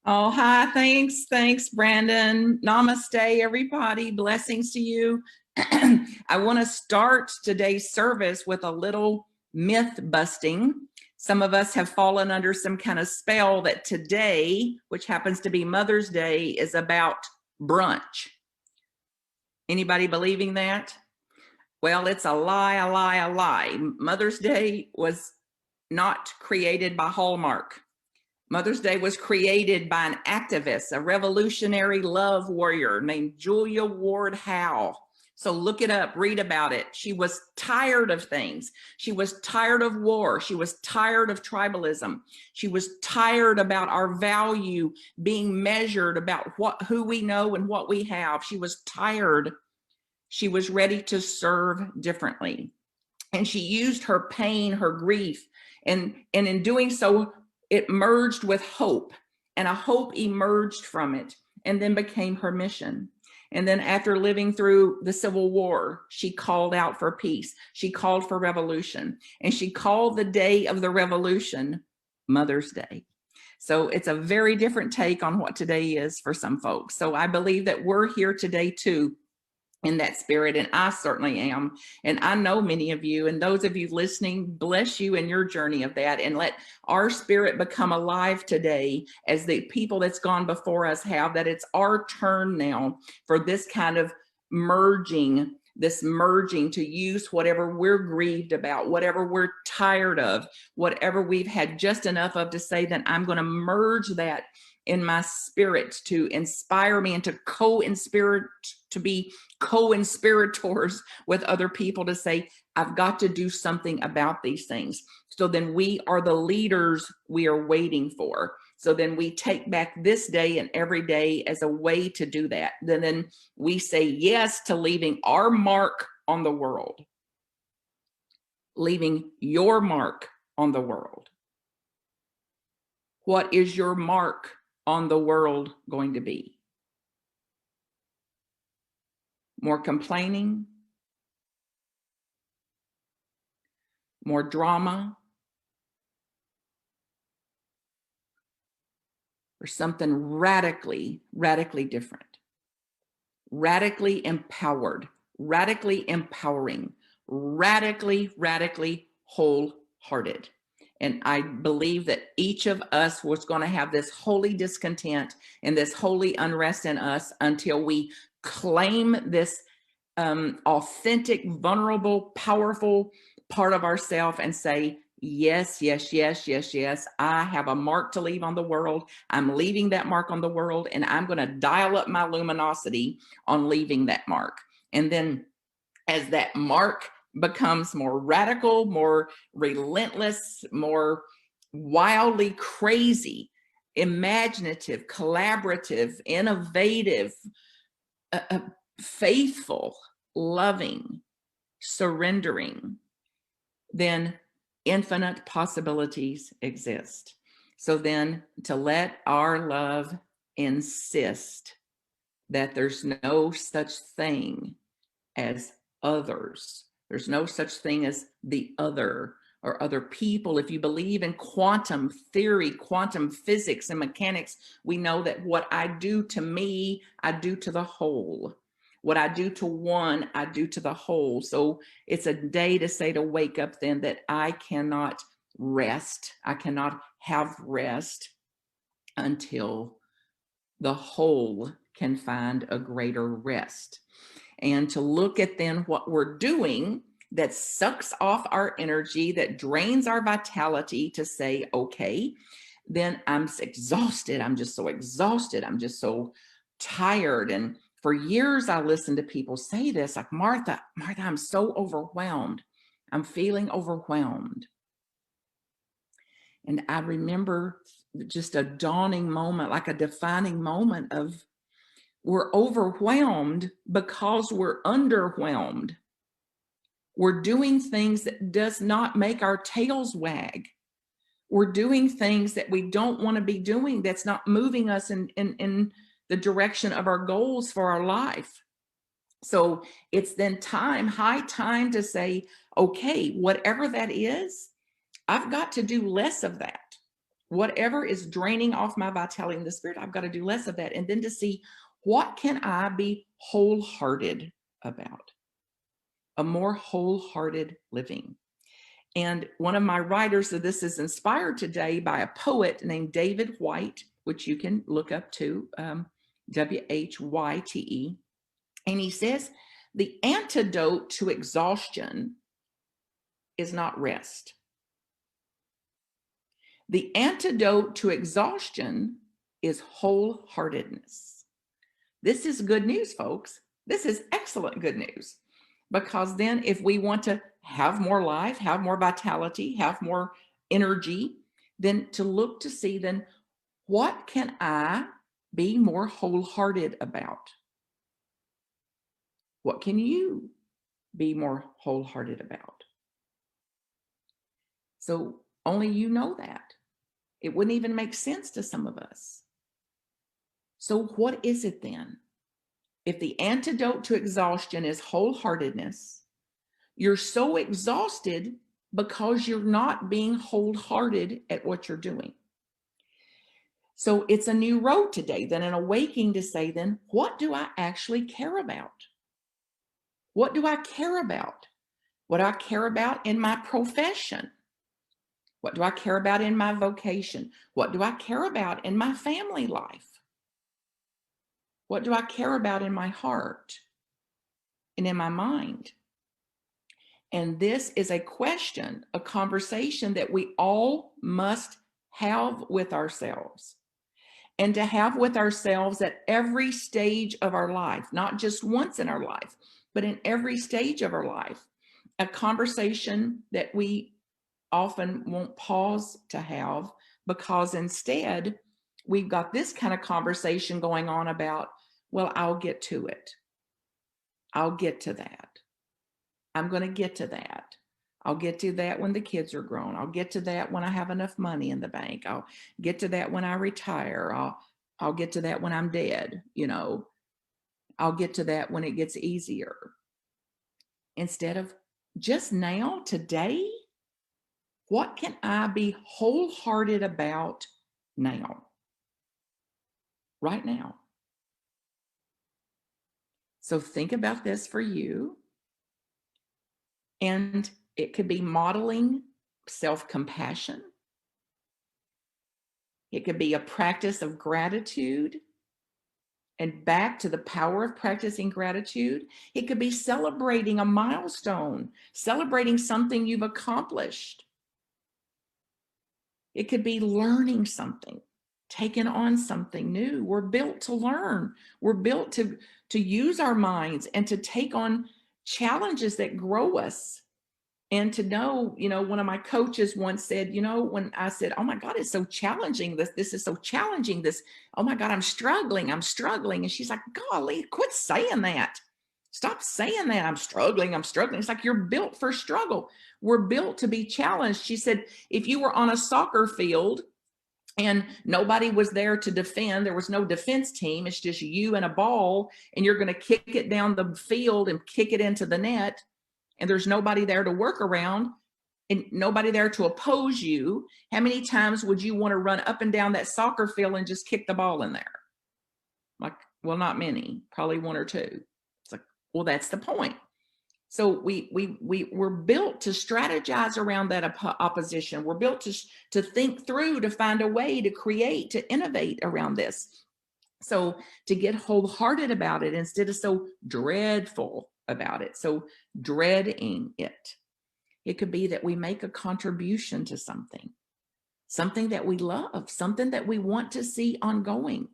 Oh, hi. Thanks, Brandon. Namaste, everybody. Blessings to you. I want to start today's service with a little myth busting. Some of us have fallen under some kind of spell that today, which happens to be Mother's Day, is about brunch. Anybody believing that? Well, it's a lie, a lie, a lie. Mother's Day was not created by Hallmark. Mother's Day was created by an activist, a revolutionary love warrior named Julia Ward Howe. So look it up, read about it. She was tired of things. She was tired of war. She was tired of tribalism. She was tired about our value being measured about who we know and what we have. She was tired. She was ready to serve differently. And she used her pain, her grief, and in doing so, it merged with hope, and a hope emerged from it and then became her mission. And then after living through the Civil War, she called out for peace. She called for revolution, and she called the day of the revolution Mother's Day. So it's a very different take on what today is for some folks. So I believe that we're here today too, in that spirit, and I certainly am. And I know many of you, and those of you listening, bless you in your journey of that, and let our spirit become alive today as the people that's gone before us have, that it's our turn now for this kind of merging, to use whatever we're grieved about, whatever we're tired of, whatever we've had just enough of, to say that I'm going to merge that in my spirit to inspire me and to be co-inspirators with other people, to say, I've got to do something about these things. So then we are the leaders we are waiting for. So then we take back this day and every day as a way to do that. Then we say yes to leaving our mark on the world, leaving your mark on the world. What is your mark on the world going to be? More complaining, more drama, or something radically different, radically empowered, radically empowering, radically wholehearted. And I believe that each of us was going to have this holy discontent and this holy unrest in us until we claim this authentic, vulnerable, powerful part of ourselves and say, yes, I have a mark to leave on the world. I'm leaving that mark on the world, and I'm going to dial up my luminosity on leaving that mark. And then as that mark becomes more radical, more relentless, more wildly crazy, imaginative, collaborative, innovative, faithful, loving, surrendering, then infinite possibilities exist. So then to let our love insist that there's no such thing as others. There's no such thing as the other or other people. If you believe in quantum theory, quantum physics and mechanics, we know that what I do to me, I do to the whole. What I do to one, I do to the whole. So it's a day to say, to wake up then, that I cannot rest. I cannot have rest until the whole can find a greater rest. And to look at then what we're doing that sucks off our energy, that drains our vitality, to say, okay, then I'm exhausted. I'm just so exhausted. I'm just so tired. And for years, I listened to people say this, like, Martha, I'm so overwhelmed. I'm feeling overwhelmed. And I remember just a dawning moment, like a defining moment of, we're overwhelmed because we're underwhelmed. We're doing things that does not make our tails wag. We're doing things that we don't want to be doing, that's not moving us in the direction of our goals for our life. So it's then high time to say, okay, whatever that is, I've got to do less of that. whatever is draining off my vitality in the spirit, I've got to do less of that. And then to see, what can I be wholehearted about? A more wholehearted living. And one of my writers of this is inspired today by a poet named David White, which you can look up to, Whyte. And he says, the antidote to exhaustion is not rest. The antidote to exhaustion is wholeheartedness. This is good news, folks. This is excellent good news. Because then if we want to have more life, have more vitality, have more energy, then to look to see, then what can I be more wholehearted about? What can you be more wholehearted about? So only you know that. It wouldn't even make sense to some of us. So what is it then? If the antidote to exhaustion is wholeheartedness, you're so exhausted because you're not being wholehearted at what you're doing. So it's a new road today, then an awakening to say, then what do I actually care about? What do I care about? What do I care about in my profession? What do I care about in my vocation? What do I care about in my family life? What do I care about in my heart and in my mind? And this is a question, a conversation that we all must have with ourselves, and to have with ourselves at every stage of our life, not just once in our life, but in every stage of our life. A conversation that we often won't pause to have, because instead we've got this kind of conversation going on about, well, I'll get to it. I'll get to that. I'm going to get to that. I'll get to that when the kids are grown. I'll get to that when I have enough money in the bank. I'll get to that when I retire. I'll get to that when I'm dead. You know, I'll get to that when it gets easier. Instead of just now, today, what can I be wholehearted about now? Right now. So think about this for you. And it could be modeling self-compassion. It could be a practice of gratitude. And back to the power of practicing gratitude. It could be celebrating a milestone, celebrating something you've accomplished. It could be learning something, taking on something new. We're built to learn. We're built to use our minds and to take on challenges that grow us. And to know, you know, one of my coaches once said, you know, when I said, oh my God, it's so challenging. This is so challenging. Oh my God, I'm struggling. And she's like, golly, quit saying that. Stop saying that. I'm struggling. It's like, you're built for struggle. We're built to be challenged. She said, if you were on a soccer field and nobody was there to defend, there was no defense team, it's just you and a ball, and you're going to kick it down the field and kick it into the net, and there's nobody there to work around and nobody there to oppose you, how many times would you want to run up and down that soccer field and just kick the ball in there? Like, well, not many, probably one or two. It's like, well, that's the point. So we're built to strategize around that opposition. We're built to think through, to find a way to create, to innovate around this. So to get wholehearted about it instead of so dreadful about it, so dreading it. It could be that we make a contribution to something that we love, something that we want to see ongoing.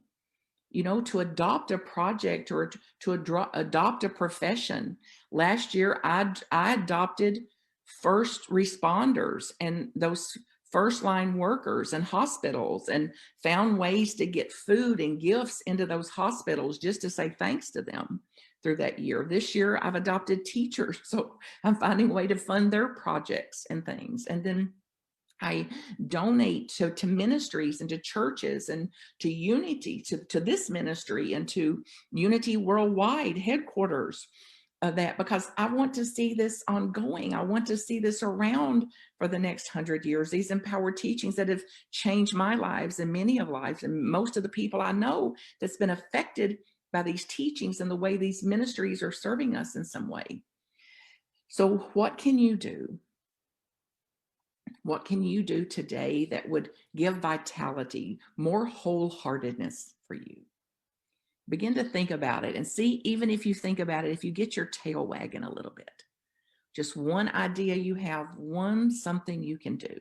You know, to adopt a project or to adopt a profession. Last year, I adopted first responders and those first line workers and hospitals, and found ways to get food and gifts into those hospitals just to say thanks to them through that year. This year, I've adopted teachers, so I'm finding a way to fund their projects and things. And then I donate to ministries and to churches and to Unity, to this ministry and to Unity Worldwide headquarters. of that, because I want to see this ongoing. I want to see this around for the next 100 years, these empowered teachings that have changed my lives and many of lives and most of the people I know that's been affected by these teachings and the way these ministries are serving us in some way. So what can you do? What can you do today that would give vitality, more wholeheartedness for you? Begin to think about it and see, even if you think about it, if you get your tail wagging a little bit, just one idea you have, something you can do,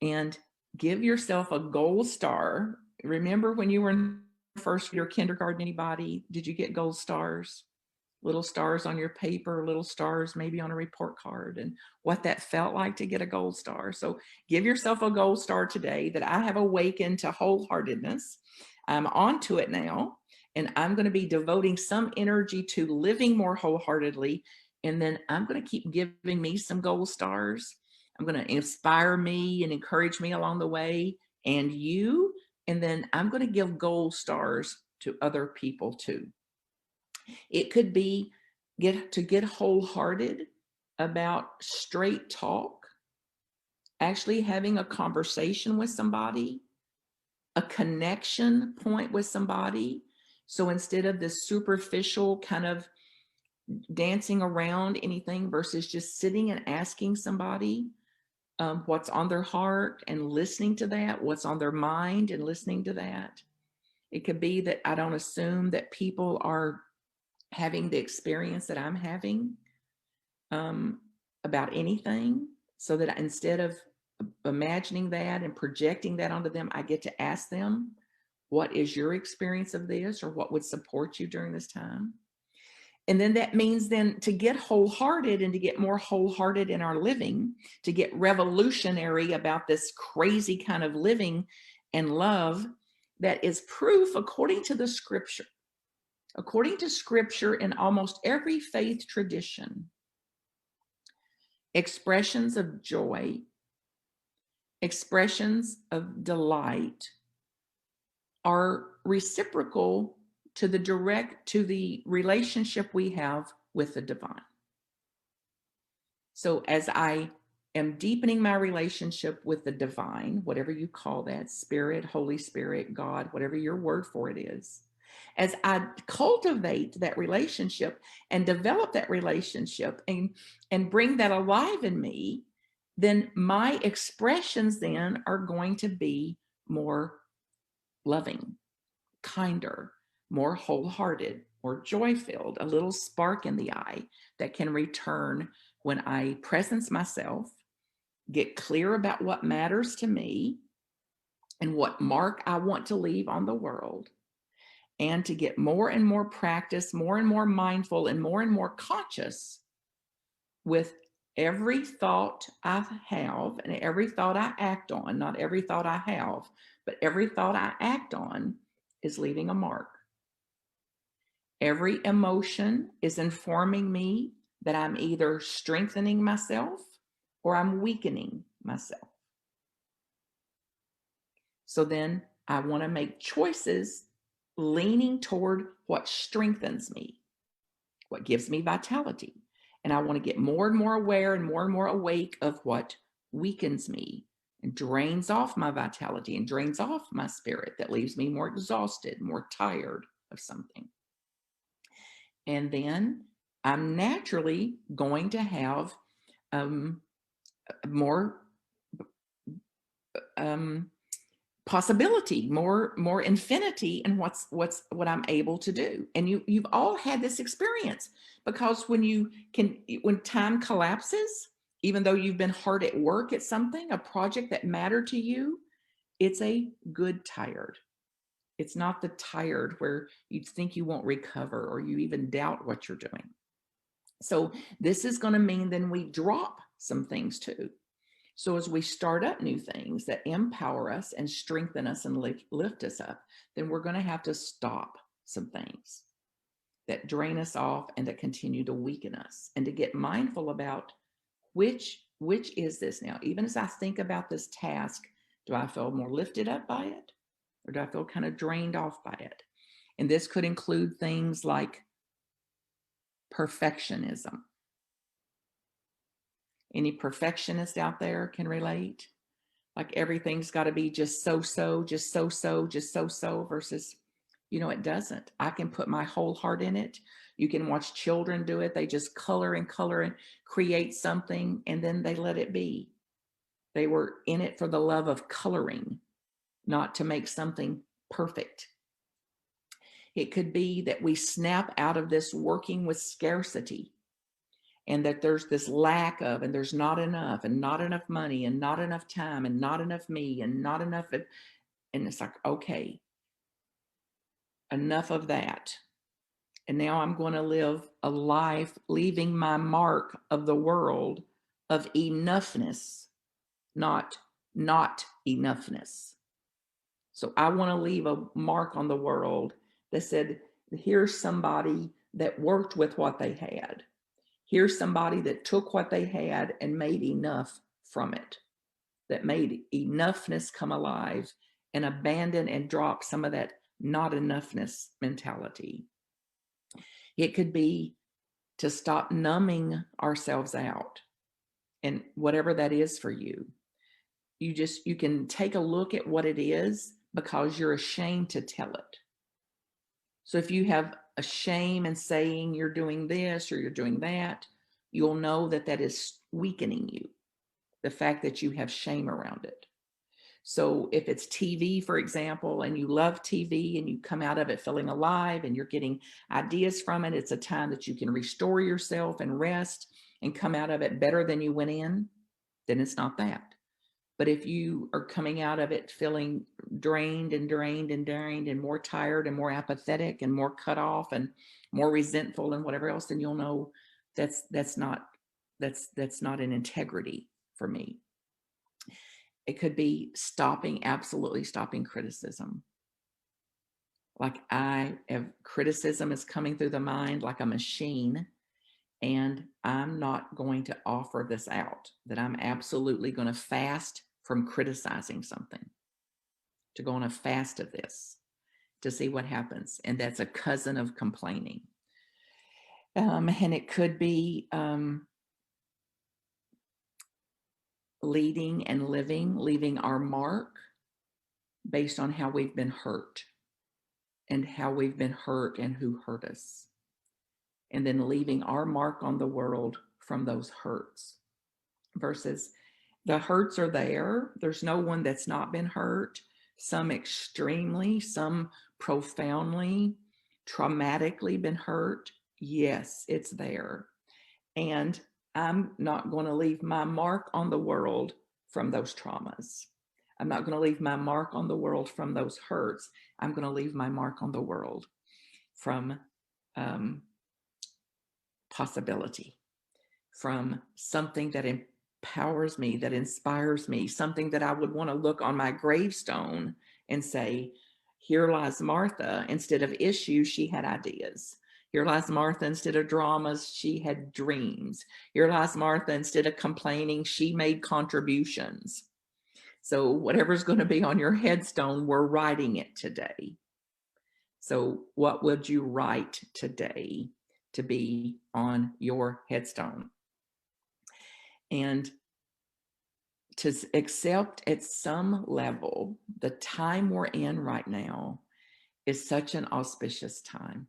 and give yourself a gold star. Remember when you were in first year kindergarten, anybody, did you get gold stars? Little stars on your paper, little stars maybe on a report card, and what that felt like to get a gold star. So give yourself a gold star today, that I have awakened to wholeheartedness. I'm onto it now, and I'm going to be devoting some energy to living more wholeheartedly. And then I'm going to keep giving me some gold stars. I'm going to inspire me and encourage me along the way, and you. And then I'm going to give gold stars to other people too. It could be get wholehearted about straight talk, actually having a conversation with somebody, a connection point with somebody. So instead of this superficial kind of dancing around anything, versus just sitting and asking somebody what's on their heart and listening to that, what's on their mind and listening to that. It could be that I don't assume that people are having the experience that I'm having about anything, so that instead of imagining that and projecting that onto them, I get to ask them, what is your experience of this, or what would support you during this time? And then that means then to get wholehearted and to get more wholehearted in our living, to get revolutionary about this crazy kind of living and love that is proof according to the scripture. According to scripture, in almost every faith tradition, expressions of joy, expressions of delight are reciprocal to the relationship we have with the divine. So as I am deepening my relationship with the divine, whatever you call that, Spirit, Holy Spirit, God, whatever your word for it is, as I cultivate that relationship and develop that relationship and bring that alive in me, then my expressions then are going to be more loving, kinder, more wholehearted, more joy-filled, a little spark in the eye that can return when I presence myself, get clear about what matters to me and what mark I want to leave on the world, and to get more and more practice, more and more mindful, and more conscious with every thought I have and every thought I act on. Not every thought I have, but every thought I act on is leaving a mark. Every emotion is informing me that I'm either strengthening myself or I'm weakening myself. So then I want to make choices leaning toward what strengthens me, what gives me vitality. And I want to get more and more aware and more awake of what weakens me and drains off my vitality and drains off my spirit, that leaves me more exhausted, more tired of something. And then I'm naturally going to have more possibility, more infinity in what I'm able to do. And you've all had this experience, because when time collapses, even though you've been hard at work at something, a project that mattered to you, it's a good tired. It's not the tired where you think you won't recover or you even doubt what you're doing. So this is going to mean then we drop some things too. So as we start up new things that empower us and strengthen us and lift us up, then we're going to have to stop some things that drain us off and that continue to weaken us, and to get mindful about which is this now. Even as I think about this task, do I feel more lifted up by it, or do I feel kind of drained off by it? And this could include things like perfectionism. Any perfectionist out there can relate? Like everything's got to be just so-so, just so-so, just so-so versus, it doesn't. I can put my whole heart in it. You can watch children do it. They just color and create something, and then they let it be. They were in it for the love of coloring, not to make something perfect. It could be that we snap out of this working with scarcity, and that there's this lack of, and there's not enough, and not enough money, and not enough time, and not enough me, and not enough. And it's like, okay, enough of that. And now I'm going to live a life leaving my mark of the world of enoughness, not enoughness. So I want to leave a mark on the world that said, here's somebody that worked with what they had. Here's somebody that took what they had and made enough from it, that made enoughness come alive and abandon and drop some of that not enoughness mentality. It could be to stop numbing ourselves out, and whatever that is for you. You can take a look at what it is because you're ashamed to tell it. So if you have a shame in saying you're doing this or you're doing that, you'll know that that is weakening you, the fact that you have shame around it. So if it's TV, for example, and you love TV and you come out of it feeling alive and you're getting ideas from it, it's a time that you can restore yourself and rest and come out of it better than you went in, then it's not that. But if you are coming out of it feeling drained and more tired and more apathetic and more cut off and more resentful and whatever else, then you'll know that's not an integrity for me. It could be absolutely stopping criticism. Like criticism is coming through the mind like a machine, and I'm not going to offer this out, that I'm absolutely going to fast from criticizing something, to go on a fast of this, to see what happens. And that's a cousin of complaining. And it could be leading and leaving our mark based on how we've been hurt and who hurt us. And then leaving our mark on the world from those hurts, versus the hurts are there. There's no one that's not been hurt, some extremely, some profoundly, traumatically been hurt. Yes, it's there. And I'm not going to leave my mark on the world from those traumas. I'm not going to leave my mark on the world from those hurts. I'm going to leave my mark on the world from possibility, from something that empowers me, that inspires me, something that I would want to look on my gravestone and say, here lies Martha. Instead of issues, she had ideas. Here lies Martha. Instead of dramas, she had dreams. Here lies Martha. Instead of complaining, she made contributions. So whatever's going to be on your headstone, we're writing it today. So what would you write today to be on your headstone? And to accept at some level the time we're in right now is such an auspicious time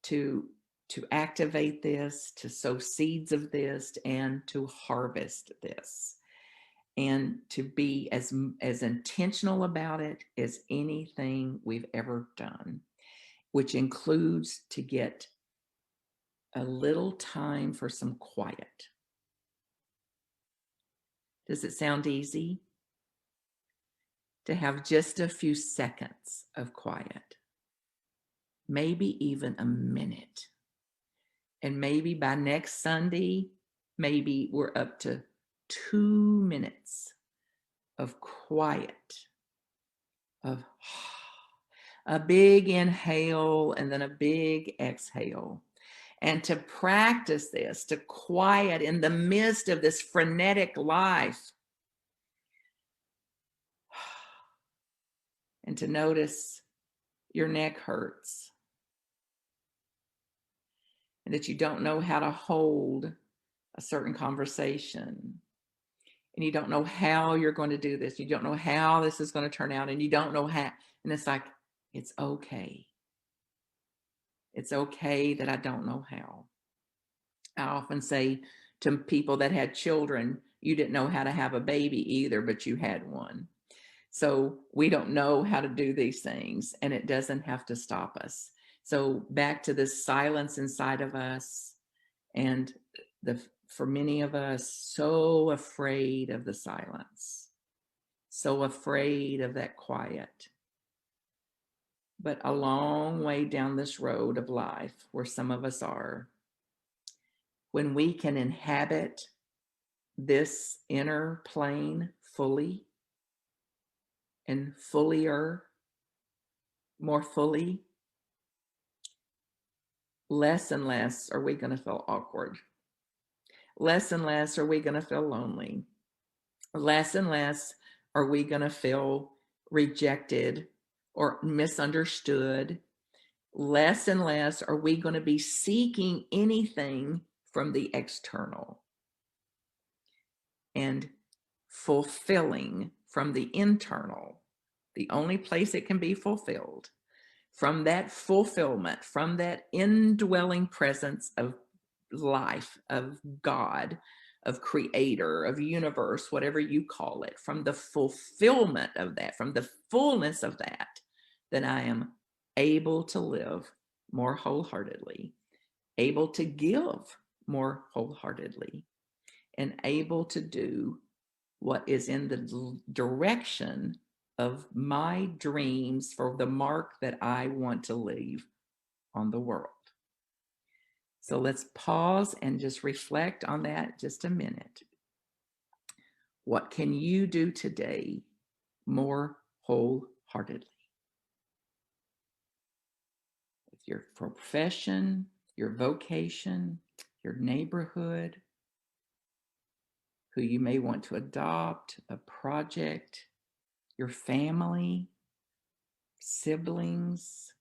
to activate this, to sow seeds of this, and to harvest this, and to be as intentional about it as anything we've ever done, which includes to get a little time for some quiet. Does it sound easy? To have just a few seconds of quiet, maybe even a minute. And maybe by next Sunday, maybe we're up to 2 minutes of quiet, of a big inhale and then a big exhale. And to practice this, to quiet in the midst of this frenetic life. And to notice your neck hurts. and that you don't know how to hold a certain conversation, and you don't know how you're going to do this. You don't know how this is going to turn out, and you don't know how. And it's like, it's okay. It's okay that I don't know how. I often say to people that had children, you didn't know how to have a baby either, but you had one. So we don't know how to do these things, and it doesn't have to stop us. So back to this silence inside of us, and for many of us, so afraid of the silence, so afraid of that quiet. But a long way down this road of life, where some of us are, when we can inhabit this inner plane fully and fullier, more fully, less and less are we going to feel awkward. Less and less are we going to feel lonely. Less and less are we going to feel rejected or misunderstood. Less and less are we going to be seeking anything from the external and fulfilling from the internal. The only place it can be fulfilled, from that fulfillment, from that indwelling presence of life, of God, of creator, of universe, whatever you call it, from the fulfillment of that, from the fullness of that, then I am able to live more wholeheartedly, able to give more wholeheartedly, and able to do what is in the direction of my dreams for the mark that I want to leave on the world. So let's pause and just reflect on that just a minute. What can you do today more wholeheartedly? With your profession, your vocation, your neighborhood, who you may want to adopt, a project, your family, siblings,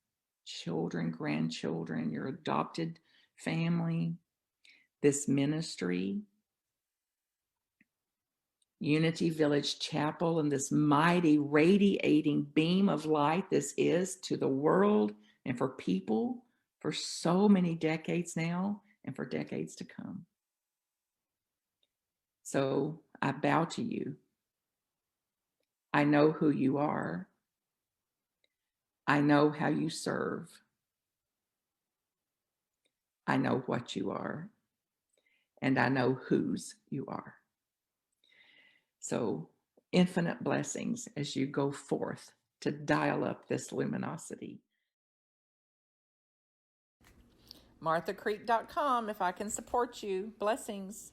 children, grandchildren, your adopted family, this ministry, Unity Village Chapel, and this mighty radiating beam of light this is to the world and for people for so many decades now and for decades to come. So I bow to you. I know who you are. I know how you serve. I know what you are. And I know whose you are. So infinite blessings as you go forth to dial up this luminosity. MarthaCreek.com if I can support you. Blessings.